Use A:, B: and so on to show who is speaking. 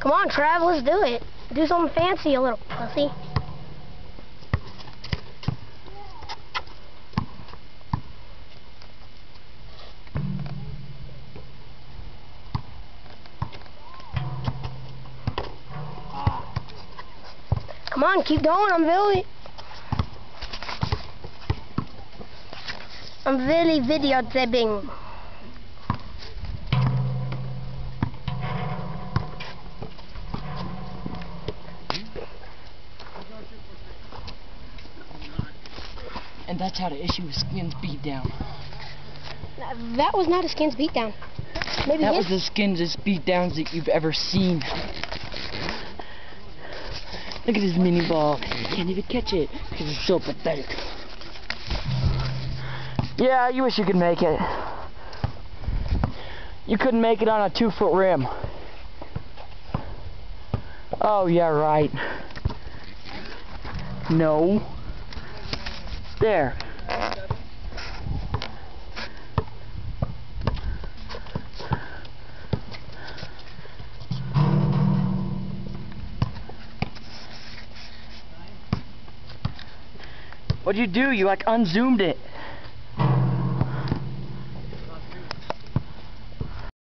A: Come on, Trav, let's do it. Do something fancy, you little pussy. Come on, keep going. I'm really videotaping.
B: And that's how to issue a skins beatdown.
A: That was not a skins beatdown. Maybe
B: that was the skins beatdowns that you've ever seen. Look at his mini ball. He can't even catch it because it's so pathetic. Yeah, you wish you could make it. You couldn't make it on a 2-foot rim. Oh, yeah, right. No. There. What'd you do? You like unzoomed it.